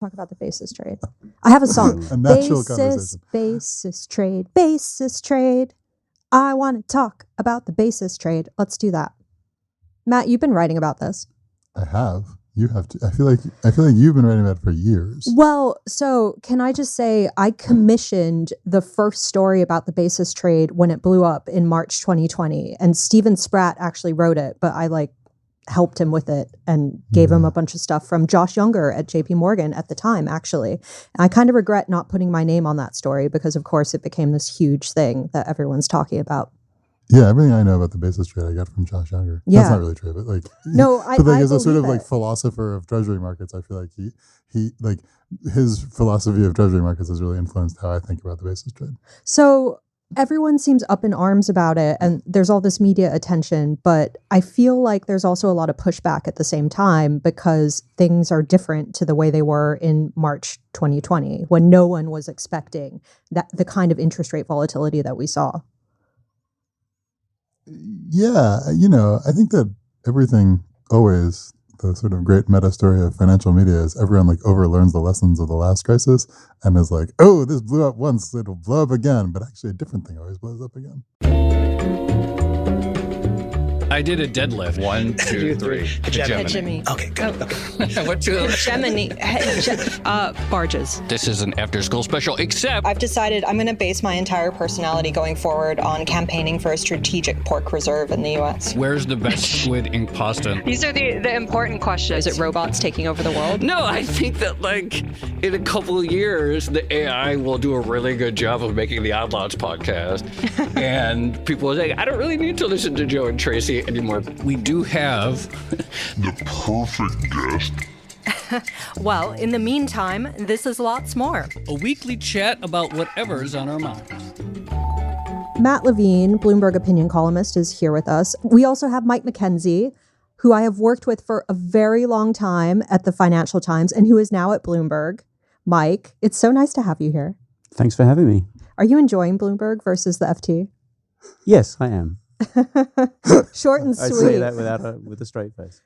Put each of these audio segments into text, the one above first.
Talk about the basis trade. I have a song. A natural conversation. Basis trade, basis trade. I want to talk about the basis trade. Let's do that. Matt, you've been writing about this. I have. You have to. I feel like you've been writing about it for years. Well, so can I just say I commissioned the first story about the basis trade when it blew up in March 2020, and Stephen Spratt actually wrote it, but I helped him with it and gave him a bunch of stuff from Josh Younger at JP Morgan at the time, actually. And I kind of regret not putting my name on that story because, of course, it became this huge thing that everyone's talking about. Yeah, everything I know about the basis trade I got from Josh Younger. Yeah. That's not really true, but no, I as a sort of it. Philosopher of treasury markets, I feel like he his philosophy of treasury markets has really influenced how I think about the basis trade. So everyone seems up in arms about it, and there's all this media attention, but I feel like there's also a lot of pushback at the same time because things are different to the way they were in March 2020 when no one was expecting the kind of interest rate volatility that we saw. Yeah, I think that everything always, the sort of great meta story of financial media is everyone overlearns the lessons of the last crisis and is like, oh, this blew up once, it'll blow up again. But actually a different thing always blows up again. I did a deadlift. 1, 2, 3. Hegemony. Okay, good. Okay. What two? Hegemony. Barges. This is an after-school special, except I've decided I'm going to base my entire personality going forward on campaigning for a strategic pork reserve in the U.S. Where's the best squid ink pasta? These are the important questions. Is it robots taking over the world? No, I think that in a couple of years, the AI will do a really good job of making the Odd Lots podcast. And people will say, I don't really need to listen to Joe and Tracy anymore. We do have the perfect guest. Well, in the meantime, this is lots more. a weekly chat about whatever's on our minds. Matt Levine, Bloomberg opinion columnist, is here with us. We also have Mike Mackenzie, who I have worked with for a very long time at the Financial Times and who is now at Bloomberg. Mike, it's so nice to have you here. Thanks for having me. Are you enjoying Bloomberg versus the FT? Yes, I am. Short and I sweet. say that with a straight face.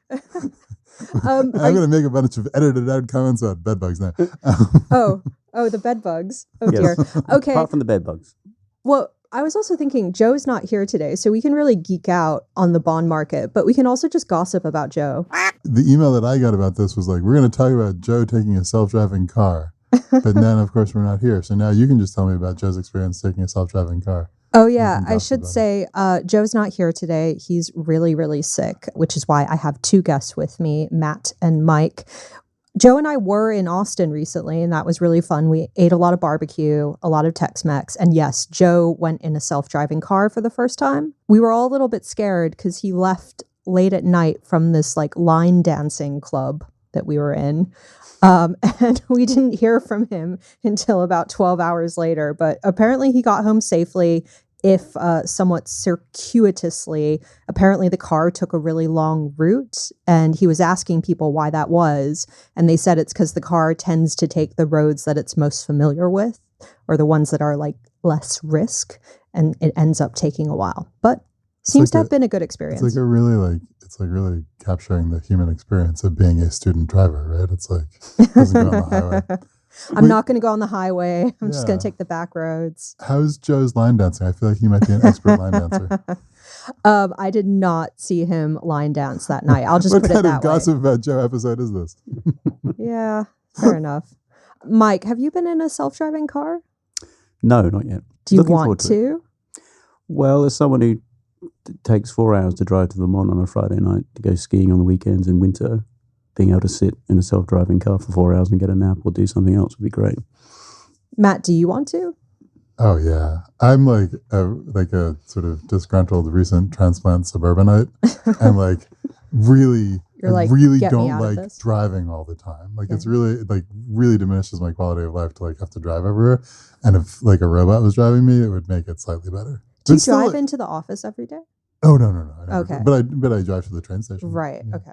I'm going to make a bunch of edited out comments about bedbugs now. The bed bugs. Oh, dear. Okay. Apart from the bed bugs. Well, I was also thinking Joe's not here today, so we can really geek out on the bond market, but we can also just gossip about Joe. The email that I got about this was we're going to talk about Joe taking a self-driving car. But then, of course, we're not here. So now you can just tell me about Joe's experience taking a self-driving car. Oh, yeah. I should say Joe's not here today. He's really, really sick, which is why I have two guests with me, Matt and Mike. Joe and I were in Austin recently, and that was really fun. We ate a lot of barbecue, a lot of Tex-Mex. And yes, Joe went in a self-driving car for the first time. We were all a little bit scared because he left late at night from this line dancing club that we were in. And we didn't hear from him until about 12 hours later. But apparently he got home safely, if somewhat circuitously. Apparently the car took a really long route, and he was asking people why that was. And they said it's because the car tends to take the roads that it's most familiar with, or the ones that are less risk, and it ends up taking a while. But seems to have been a good experience. It's really capturing the human experience of being a student driver, right? It's doesn't go on the highway. I'm not going to go on the highway. I'm just going to take the back roads. How's Joe's line dancing? I feel like he might be an expert line dancer. I did not see him line dance that night. I'll just put it that way. What kind of gossip about Joe episode is this? Yeah, fair enough. Mike, have you been in a self-driving car? No, not yet. Do you want to? Well, as someone who takes 4 hours to drive to Vermont on a Friday night to go skiing on the weekends in winter, being able to sit in a self-driving car for 4 hours and get a nap or do something else would be great. Matt, do you want to? Oh, yeah. I'm like a sort of disgruntled recent transplant suburbanite and really don't like driving all the time. It's really diminishes my quality of life to have to drive everywhere. And if a robot was driving me, it would make it slightly better. Do you drive into the office every day? Oh, no. Okay. But I drive to the train station. Right. Yeah. Okay.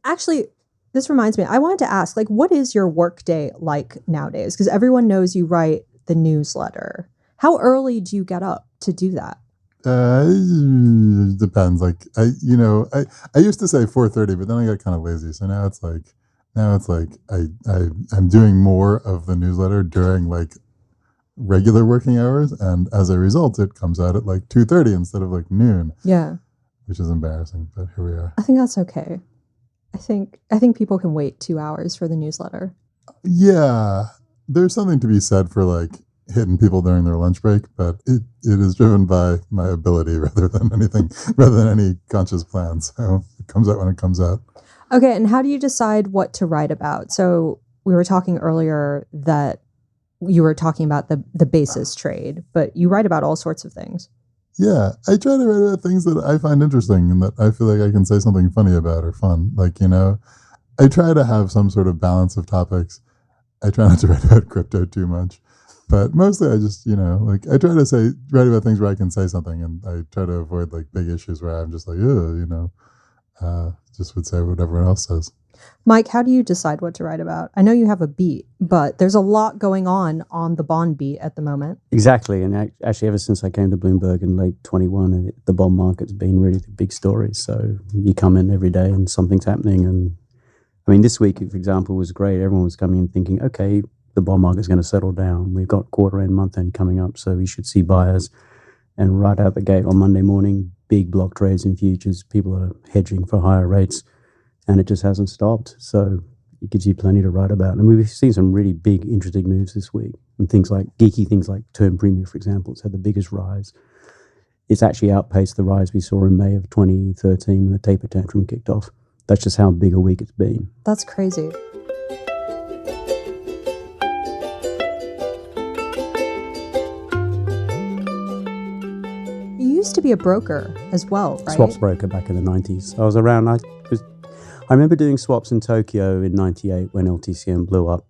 Actually, this reminds me, I wanted to ask, what is your work day like nowadays? Because everyone knows you write the newsletter. How early do you get up to do that? Depends. I used to say 4:30, but then I got kind of lazy. So now it's now it's like I'm doing more of the newsletter during like regular working hours, and as a result, it comes out at like 2:30 instead of like noon. Yeah, which is embarrassing, but here we are. I think that's okay. I think people can wait 2 hours for the newsletter. Yeah, there's something to be said for like hitting people during their lunch break, but it is driven by my ability rather than any conscious plan. So it comes out when it comes out. Okay, and how do you decide what to write about? So we were talking earlier that you were talking about the basis trade, but you write about all sorts of things. Yeah, I try to write about things that I find interesting and that I feel like I can say something funny about or fun. Like, I try to have some sort of balance of topics. I try not to write about crypto too much, but mostly I just, I try to write about things where I can say something, and I try to avoid like big issues where I'm just like, just would say what everyone else says. Mike, how do you decide what to write about? I know you have a beat, but there's a lot going on the bond beat at the moment. Exactly. And actually, ever since I came to Bloomberg in late 21, the bond market's been really the big story. So you come in every day and something's happening. And I mean, this week, for example, was great. Everyone was coming in thinking, okay, the bond market's going to settle down. We've got quarter end, month end coming up, so we should see buyers. And right out the gate on Monday morning, big block trades in futures. People are hedging for higher rates. And it just hasn't stopped. So it gives you plenty to write about. And we've seen some really big, interesting moves this week. And geeky things like term premium, for example, it's had the biggest rise. It's actually outpaced the rise we saw in May of 2013 when the taper tantrum kicked off. That's just how big a week it's been. That's crazy. You used to be a broker as well, right? Swaps broker back in the 90s. I was around, I remember doing swaps in Tokyo in 98 when LTCM blew up,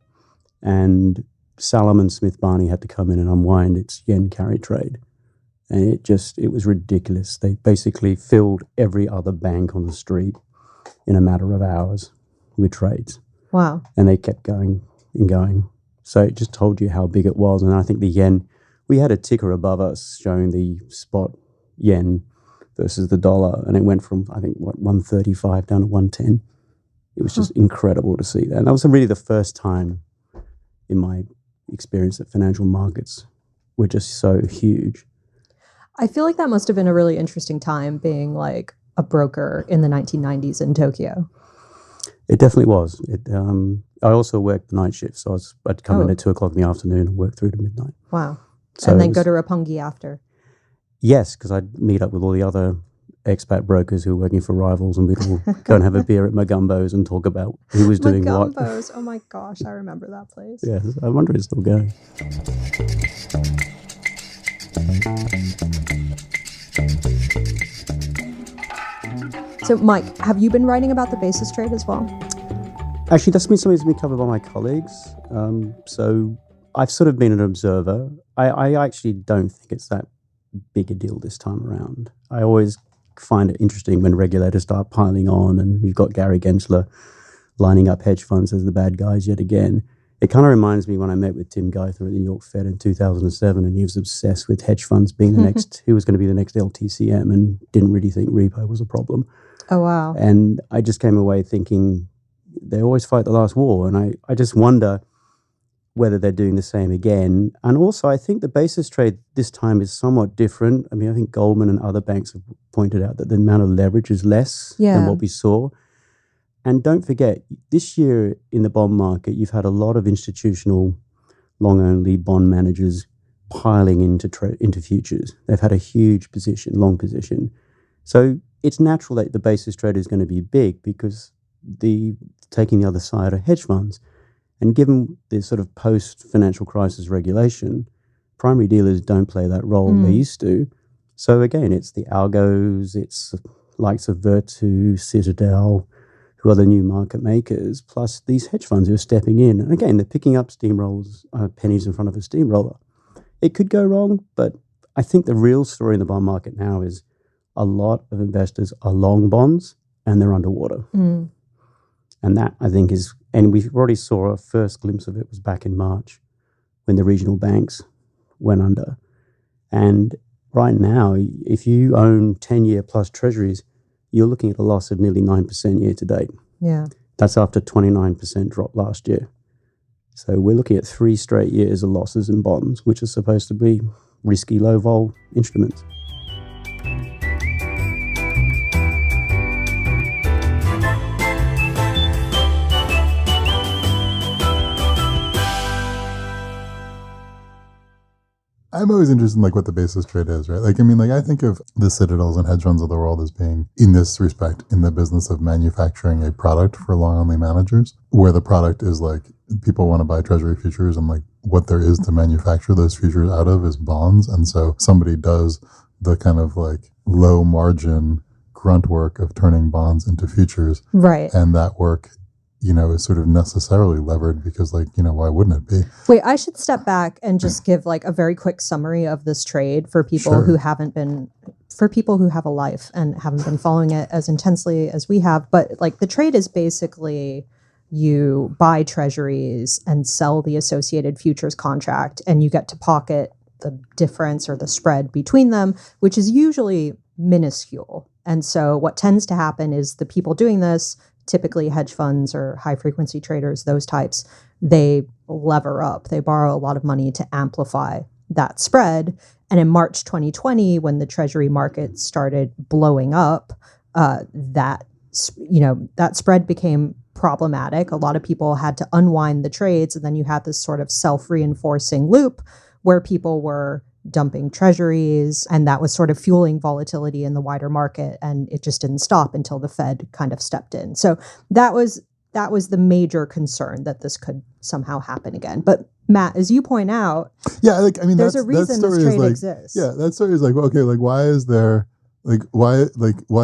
and Salomon Smith Barney had to come in and unwind its yen carry trade. And it was ridiculous. They basically filled every other bank on the street in a matter of hours with trades. Wow. And they kept going and going. So it just told you how big it was. And I think the yen, we had a ticker above us showing the spot yen versus the dollar, and it went from, I think, 135 down to 110. It was just incredible to see that. And that was really the first time in my experience that financial markets were just so huge. I feel like that must have been a really interesting time being like a broker in the 1990s in Tokyo. It definitely was. I also worked the night shift, so I'd come in at 2 o'clock in the afternoon and work through to midnight. Wow. So and then go to Roppongi after. Yes, because I'd meet up with all the other expat brokers who were working for rivals, and we'd all go and have a beer at Magumbo's and talk about who was doing what. Magumbo's, oh my gosh, I remember that place. Yeah, I wonder if it's still going. So, Mike, have you been writing about the basis trade as well? Actually, that's been something that's been covered by my colleagues. So I've sort of been an observer. I actually don't think it's that big a deal this time around. I always find it interesting when regulators start piling on, and you've got Gary Gensler lining up hedge funds as the bad guys yet again. It kind of reminds me when I met with Tim Geithner at the New York Fed in 2007, and he was obsessed with hedge funds being the next, who was going to be the next LTCM, and didn't really think repo was a problem. Oh, wow. And I just came away thinking they always fight the last war, and I just wonder whether they're doing the same again. And also, I think the basis trade this time is somewhat different. I mean, I think Goldman and other banks have pointed out that the amount of leverage is less than what we saw. And don't forget, this year in the bond market, you've had a lot of institutional long-only bond managers piling into futures. They've had a huge position, long position. So it's natural that the basis trade is going to be big because taking the other side are hedge funds. And given the sort of post-financial crisis regulation, primary dealers don't play that role they used to. So again, it's the algos, it's likes of Virtu, Citadel, who are the new market makers, plus these hedge funds who are stepping in. And again, they're picking up pennies in front of a steamroller. It could go wrong, but I think the real story in the bond market now is a lot of investors are long bonds and they're underwater. And that, I think, is, and we already saw a first glimpse of it was back in March when the regional banks went under. And right now, if you own 10-year plus treasuries, you're looking at a loss of nearly 9% year to date. Yeah. That's after 29% drop last year. So we're looking at 3 straight years of losses in bonds, which are supposed to be risky low vol instruments. I'm always interested in like what the basis trade is, right? Like, I mean, like I think of the Citadels and hedge funds of the world as being, in this respect, in the business of manufacturing a product for long-only managers, where the product is like people want to buy treasury futures, and like what there is to manufacture those futures out of is bonds. And so somebody does the kind of like low margin grunt work of turning bonds into futures. Right. And that work, you know, is sort of necessarily levered because, like, you know, why wouldn't it be? Wait, I should step back and just give like a very quick summary of this trade for people who haven't been, for people who have a life and haven't been following it as intensely as we have. But like the trade is basically you buy treasuries and sell the associated futures contract, and you get to pocket the difference or the spread between them, which is usually minuscule. And so what tends to happen is the people doing this, typically hedge funds or high frequency traders, those types, they lever up. They borrow a lot of money to amplify that spread. And in March 2020, when the treasury market started blowing up, that spread became problematic. A lot of people had to unwind the trades. And then you had this sort of self-reinforcing loop where people were dumping treasuries, and that was sort of fueling volatility in the wider market, and it just didn't stop until the Fed kind of stepped in. So that was the major concern, that this could somehow happen again. But Matt, as you point out, like, I mean, there's a reason this trade exists. Yeah, that story is like, well, okay, like why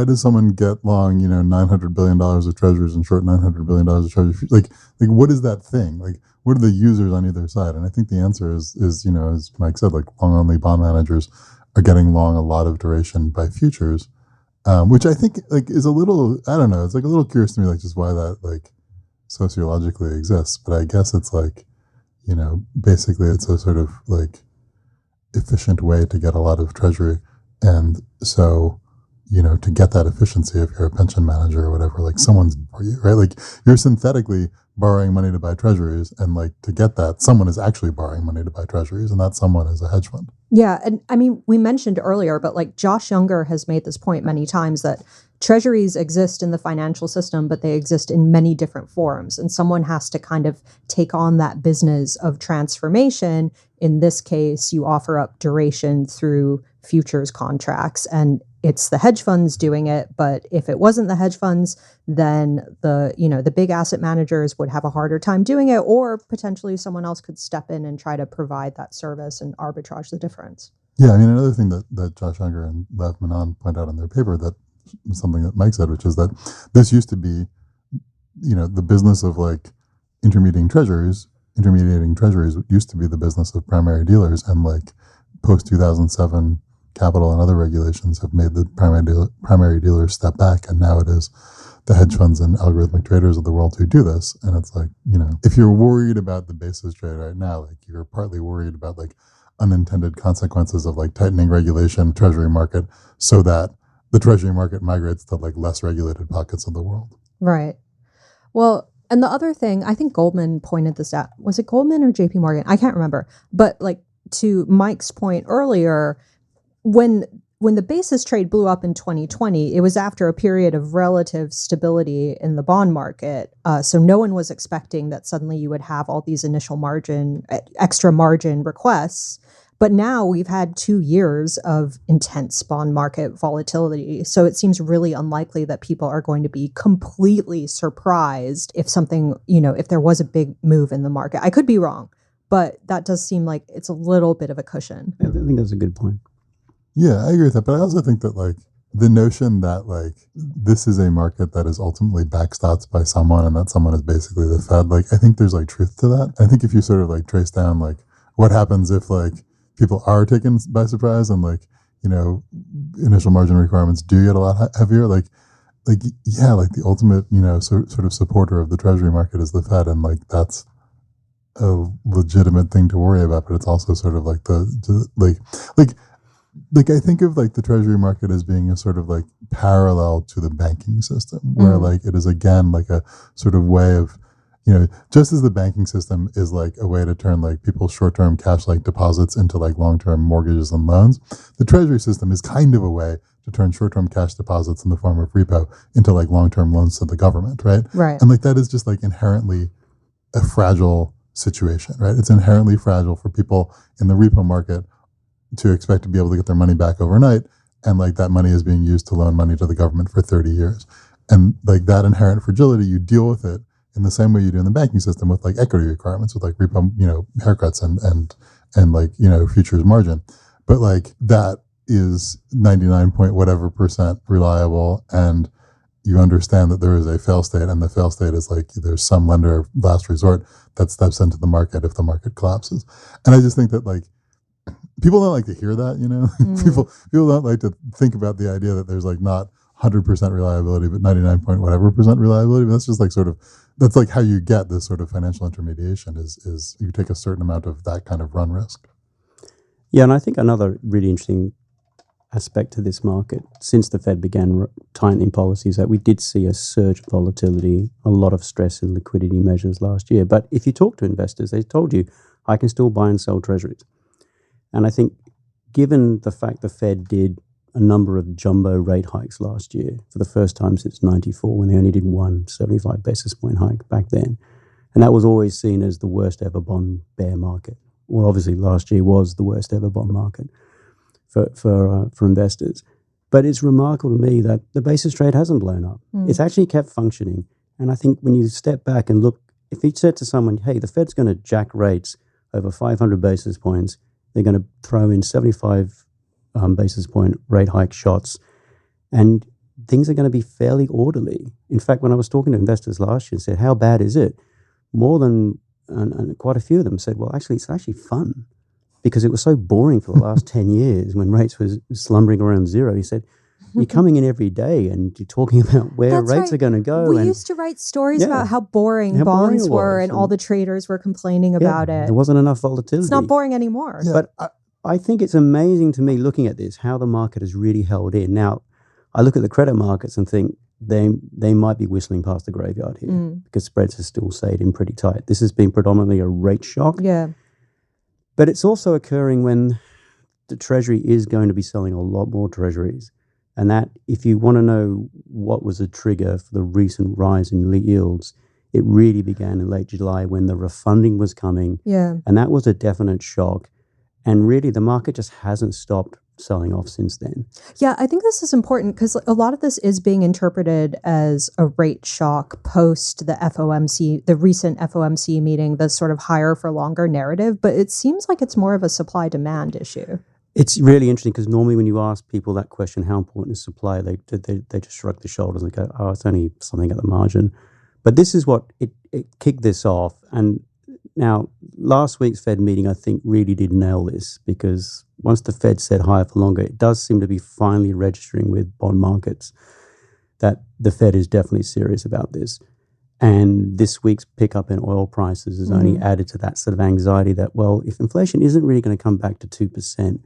does someone get long, you know, $900 billion of treasuries and short $900 billion of treasuries? Like what is that thing? Like, what are the users on either side? And I think the answer is, you know, as Mike said, like long-only bond managers are getting long a lot of duration by futures, which I think like is a little, I don't know, it's like a little curious to me, like just why that like sociologically exists. But I guess it's like, you know, basically it's a sort of like efficient way to get a lot of treasury. And so, you know, to get that efficiency, if you're a pension manager or whatever, like someone's for you, right? Like you're synthetically borrowing money to buy treasuries, and like to get that, someone is actually borrowing money to buy treasuries, and that someone is a hedge fund. Yeah, and I mean, we mentioned earlier, but like Josh Younger has made this point many times that treasuries exist in the financial system, but they exist in many different forms, and someone has to kind of take on that business of transformation. In this case, you offer up duration through futures contracts, and it's the hedge funds doing it. But if it wasn't the hedge funds, then the big asset managers would have a harder time doing it, or potentially someone else could step in and try to provide that service and arbitrage the difference. Yeah, I mean, another thing that Josh Younger and Lev Manon point out in their paper, that something that Mike said, which is that this used to be, you know, the business of like intermediating treasuries used to be the business of primary dealers, and like post 2007 capital and other regulations have made the primary dealers step back, and now it is the hedge funds and algorithmic traders of the world who do this. And it's like, you know, if you're worried about the basis trade right now, like you're partly worried about like unintended consequences of like tightening regulation, treasury market, so that the treasury market migrates to like less regulated pockets of the world. Right. Well, and the other thing, I think Goldman pointed this out. Was it Goldman or JP Morgan? I can't remember. But like to Mike's point earlier, when the basis trade blew up in 2020, it was after a period of relative stability in the bond market. So no one was expecting that suddenly you would have all these initial extra margin requests. But now we've had 2 years of intense bond market volatility. So it seems really unlikely that people are going to be completely surprised if something, you know, if there was a big move in the market. I could be wrong, but that does seem like it's a little bit of a cushion. I think that's a good point. Yeah, I agree with that. But I also think that like the notion that like this is a market that is ultimately backstopped by someone, and that someone is basically the Fed, like I think there's like truth to that. I think if you sort of like trace down like what happens if like people are taken by surprise and like, you know, initial margin requirements do get a lot heavier, like yeah, like the ultimate, you know, sort of supporter of the treasury market is the Fed, and like that's a legitimate thing to worry about. But it's also sort of like like I think of like the treasury market as being a sort of like parallel to the banking system, where like it is again like a sort of way of, just as the banking system is like a way to turn like people's short-term cash like deposits into like long-term mortgages and loans, the treasury system is kind of a way to turn short-term cash deposits in the form of repo into like long-term loans to the government, right? Right. And like that is just like inherently a fragile situation, right? It's inherently fragile for people in the repo market to expect to be able to get their money back overnight, and like that money is being used to loan money to the government for 30 years. And like that inherent fragility, you deal with it in the same way you do in the banking system with like equity requirements, with like repo, haircuts and like, futures margin. But like that is 99 point whatever percent reliable, and you understand that there is a fail state, and the fail state is like there's some lender of last resort that steps into the market if the market collapses. And I just think that like people don't like to hear that, people don't like to think about the idea that there's like not 100% reliability, but 99 point whatever percent reliability. But that's just like sort of, that's like how you get this sort of financial intermediation is you take a certain amount of that kind of run risk. Yeah, and I think another really interesting aspect to this market since the Fed began tightening policies that we did see a surge of volatility, a lot of stress in liquidity measures last year. But if you talk to investors, they told you, I can still buy and sell treasuries. And I think given the fact the Fed did a number of jumbo rate hikes last year for the first time since 94, when they only did one 75 basis point hike back then. And that was always seen as the worst ever bond bear market. Well, obviously last year was the worst ever bond market for investors. But it's remarkable to me that the basis trade hasn't blown up. It's actually kept functioning. And I think when you step back and look, if you said to someone, hey, the Fed's going to jack rates over 500 basis points, they're going to throw in 75 basis point rate hike shots, and things are going to be fairly orderly. In fact, when I was talking to investors last year and said, how bad is it? More than, and quite a few of them said, well, actually, it's actually fun, because it was so boring for the last 10 years when rates was slumbering around zero. He said, you're coming in every day and you're talking about where rates are going to go. We used to write stories about how boring bonds were, and all the traders were complaining about it. There wasn't enough volatility. It's not boring anymore. Yeah. But I think it's amazing to me looking at this, how the market has really held in. Now, I look at the credit markets and think they might be whistling past the graveyard here because spreads have still stayed in pretty tight. This has been predominantly a rate shock. Yeah. But it's also occurring when the Treasury is going to be selling a lot more treasuries. And that, if you want to know what was a trigger for the recent rise in yields, it really began in late July when the refunding was coming. Yeah. And that was a definite shock. And really, the market just hasn't stopped selling off since then. Yeah, I think this is important because a lot of this is being interpreted as a rate shock post the FOMC, the recent FOMC meeting, the sort of higher for longer narrative. But it seems like it's more of a supply-demand issue. It's really interesting because normally when you ask people that question, how important is supply, they just shrug their shoulders and go, oh, it's only something at the margin. But this is what it kicked this off. And now, last week's Fed meeting, I think, really did nail this, because once the Fed said higher for longer, it does seem to be finally registering with bond markets that the Fed is definitely serious about this. And this week's pickup in oil prices has only added to that sort of anxiety that, well, if inflation isn't really going to come back to 2%,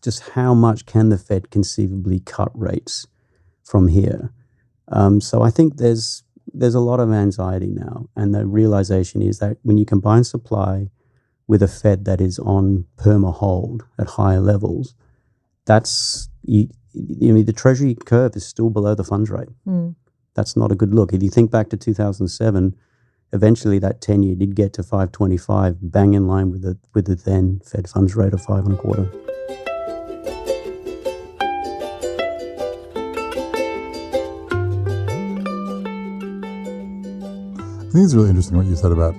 just how much can the Fed conceivably cut rates from here? So I think there's a lot of anxiety now, and the realization is that when you combine supply with a Fed that is on perma hold at higher levels, the Treasury curve is still below the funds rate. That's not a good look. If you think back to 2007, eventually that 10-year did get to 5.25, bang in line with the then Fed funds rate of 5.25. I think it's really interesting what you said about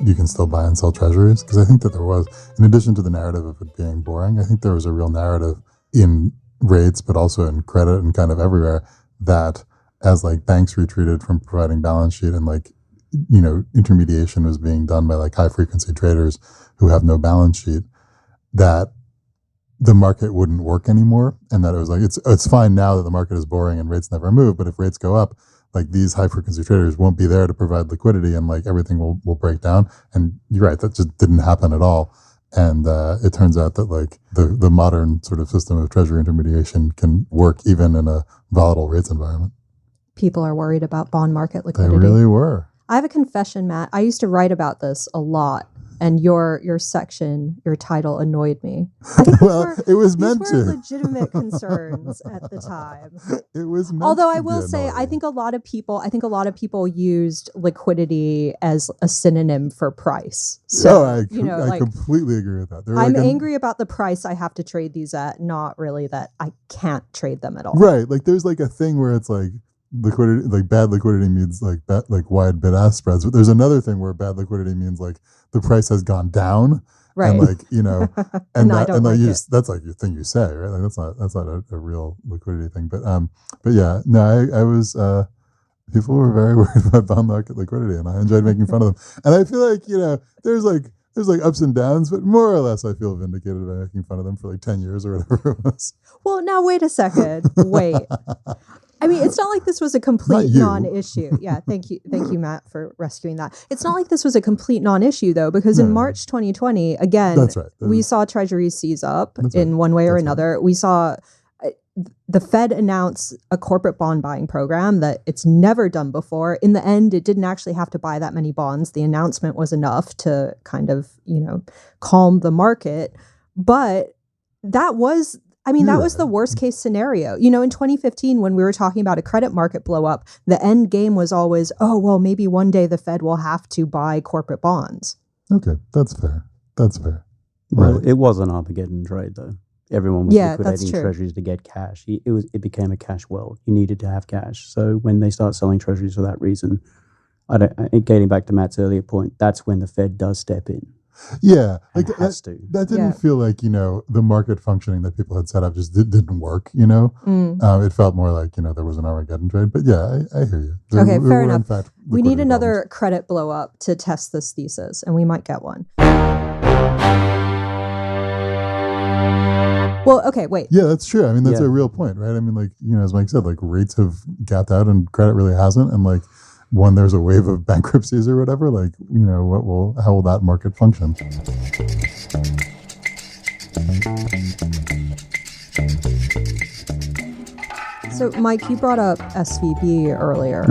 you can still buy and sell treasuries, because I think that there was, in addition to the narrative of it being boring, I think there was a real narrative in rates, but also in credit and kind of everywhere, that as like banks retreated from providing balance sheet and like, intermediation was being done by like high frequency traders who have no balance sheet, that the market wouldn't work anymore. And that it was like, it's fine now that the market is boring and rates never move, but if rates go up, like these high frequency traders won't be there to provide liquidity, and like everything will break down. And you're right, that just didn't happen at all. And it turns out that like the modern sort of system of treasury intermediation can work even in a volatile rates environment. People are worried about bond market liquidity. They really were. I have a confession, Matt. I used to write about this a lot, and your section, your title annoyed me. I think it was meant these to. were legitimate concerns at the time. It was meant Although to I will be say, annoying. I think a lot of people used liquidity as a synonym for price. So I completely agree with that. I'm angry about the price I have to trade these at, not really that I can't trade them at all. Right. Like there's like a thing where it's like liquidity, like bad liquidity means like wide bid-ask spreads. But there's another thing where bad liquidity means like the price has gone down. Right. And like, and that's like your thing you say, right? Like that's not a real liquidity thing. But yeah, no, I was, people were very worried about bond market liquidity, and I enjoyed making fun of them. And I feel like, there's like ups and downs, but more or less I feel vindicated by making fun of them for like 10 years or whatever it was. Well, now wait a second. Wait. I mean, it's not like this was a complete non-issue. Yeah, thank you, Matt, for rescuing that. It's not like this was a complete non-issue, though, because in March 2020, again, that's right. We saw Treasuries seize up in one way or another. Right. We saw the Fed announce a corporate bond buying program that it's never done before. In the end, it didn't actually have to buy that many bonds. The announcement was enough to kind of, calm the market. But that was the worst case scenario. In 2015, when we were talking about a credit market blow up, the end game was always, maybe one day the Fed will have to buy corporate bonds. Okay, that's fair. Well, right. It was an Armageddon trade, though. Everyone was liquidating treasuries to get cash. It became a cash world. You needed to have cash. So when they start selling treasuries for that reason, getting back to Matt's earlier point, that's when the Fed does step in. Yeah, like that didn't feel like the market functioning that people had set up just didn't work. It felt more like there was an Armageddon trade. But yeah, I hear you. Okay, fair enough. We need another credit blow up to test this thesis, and we might get one. Well, okay, wait. Yeah, that's true. I mean, that's a real point, right? I mean, like, as Mike said, like rates have gapped out and credit really hasn't. And like when there's a wave of bankruptcies or whatever, like, how will that market function? So, Mike, you brought up SVB earlier,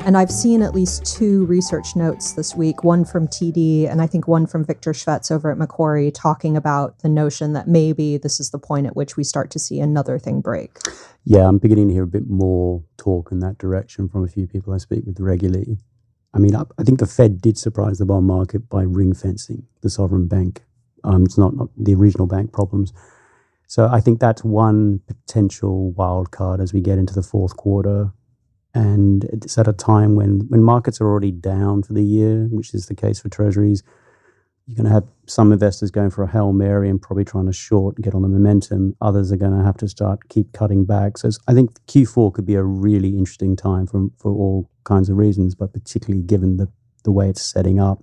and I've seen at least 2 research notes this week, one from TD and I think one from Victor Schvetz over at Macquarie, talking about the notion that maybe this is the point at which we start to see another thing break. Yeah, I'm beginning to hear a bit more talk in that direction from a few people I speak with regularly. I mean, I think the Fed did surprise the bond market by ring fencing the sovereign bank. It's not the regional bank problems. So I think that's one potential wild card as we get into the fourth quarter. And it's at a time when markets are already down for the year, which is the case for treasuries. You're going to have some investors going for a Hail Mary and probably trying to short and get on the momentum. Others are going to have to keep cutting back. So I think Q4 could be a really interesting time for all kinds of reasons, but particularly given the way it's setting up.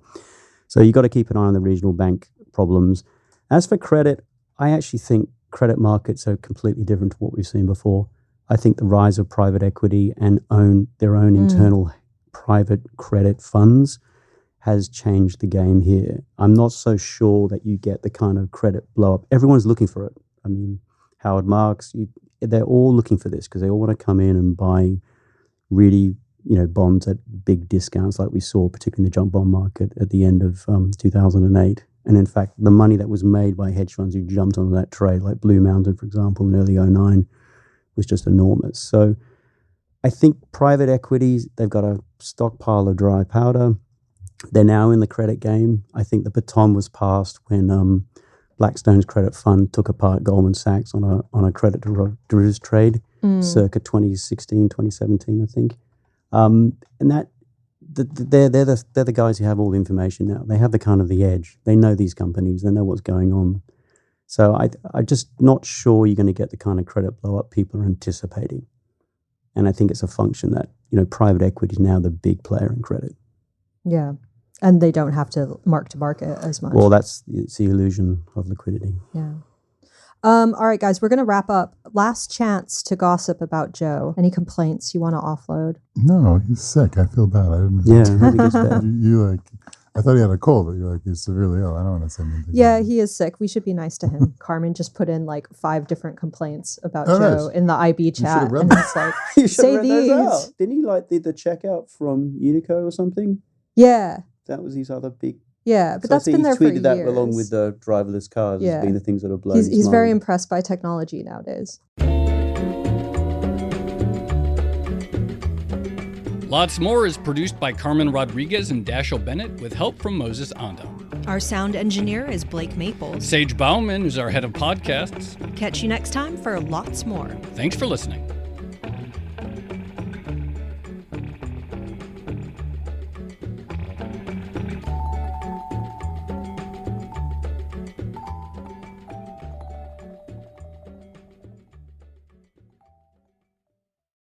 So you've got to keep an eye on the regional bank problems. As for credit, I actually think credit markets are completely different to what we've seen before. I think the rise of private equity and their own internal private credit funds has changed the game here. I'm not so sure that you get the kind of credit blow up. Everyone's looking for it. I mean, Howard Marks, they're all looking for this because they all want to come in and buy really, bonds at big discounts like we saw, particularly in the junk bond market at the end of 2008. And in fact, the money that was made by hedge funds who jumped onto that trade, like Blue Mountain, for example, in early 2009, was just enormous. So I think private equities, they've got a stockpile of dry powder. They're now in the credit game. I think the baton was passed when Blackstone's credit fund took apart Goldman Sachs on a credit derivatives trade, circa 2016, 2017, I think. And that they're the guys who have all the information now. They have the edge. They know these companies. They know what's going on. So I'm just not sure you're going to get the kind of credit blow up people are anticipating. And I think it's a function that, private equity is now the big player in credit. Yeah. And they don't have to mark to market as much. Well, it's the illusion of liquidity. Yeah. All right, guys, we're going to wrap up. Last chance to gossip about Joe. Any complaints you want to offload? No, he's sick. I feel bad. I didn't. Yeah, I think it's bad. I thought he had a cold, but you're like, he's severely ill. I don't want to say anything. Yeah, he is sick. We should be nice to him. Carmen just put in like 5 different complaints about Joe in the IB chat. And it's like, say these. Didn't he like the checkout from Unico or something? Yeah. That was his other big... Yeah, but that's been there for years. He's tweeted that along with the driverless cars as being the things that are blown his mind. He's very impressed by technology nowadays. Lots More is produced by Carmen Rodriguez and Dashiell Bennett with help from Moses Ando. Our sound engineer is Blake Maples. Sage Bauman is our head of podcasts. Catch you next time for Lots More. Thanks for listening.